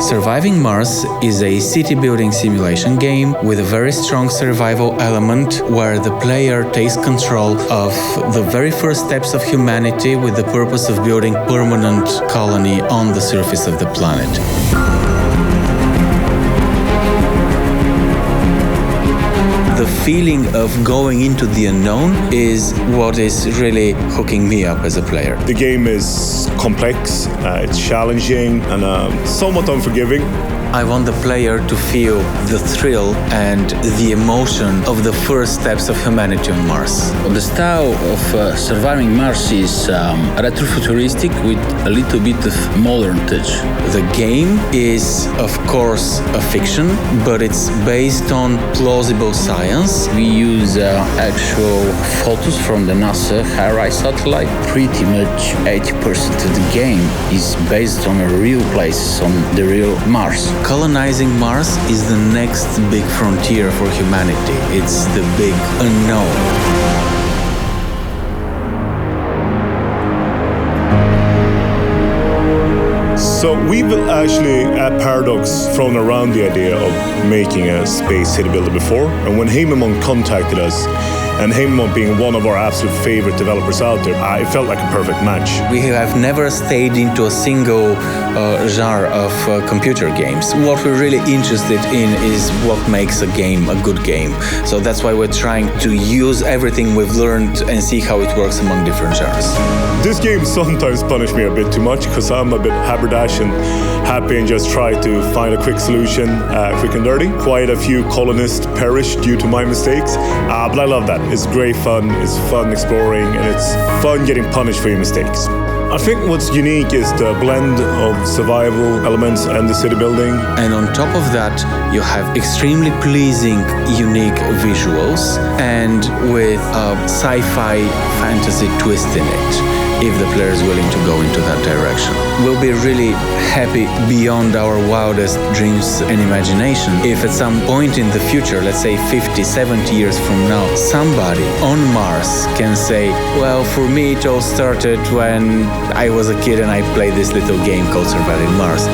Surviving Mars is a city-building simulation game with a very strong survival element where the player takes control of the very first steps of humanity with the purpose of building permanent colony on the surface of the planet. The feeling of going into the unknown is what is really hooking me up as a player. The game is complex, it's challenging, and somewhat unforgiving. I want the player to feel the thrill and the emotion of the first steps of humanity on Mars. The style of Surviving Mars is retrofuturistic with a little bit of modern touch. The game is, of course, a fiction, but it's based on plausible science. We use actual photos from the NASA HiRISE satellite. Pretty much 80% of the game is based on a real place, on the real Mars. Colonizing Mars is the next big frontier for humanity. It's the big unknown. So we've actually at Paradox thrown around the idea of making a space city builder before, and when Haemimont contacted us, and Haemimont being one of our absolute favorite developers out there, it felt like a perfect match. We have never stayed into a single genre of computer games. What we're really interested in is what makes a game a good game. So that's why we're trying to use everything we've learned and see how it works among different genres. This game sometimes punished me a bit too much because I'm a bit haberdash and happy and just try to find a quick solution, quick and dirty. Quite a few colonists perished due to my mistakes, but I love that. It's great fun, it's fun exploring, and it's fun getting punished for your mistakes. I think what's unique is the blend of survival elements and the city building. And on top of that, you have extremely pleasing, unique visuals and with a sci-fi fantasy twist in it, if the player is willing to go into that direction. We'll be really happy beyond our wildest dreams and imagination if at some point in the future, let's say 50, 70 years from now, somebody on Mars can say, well, for me it all started when I was a kid and I played this little game called Surviving Mars.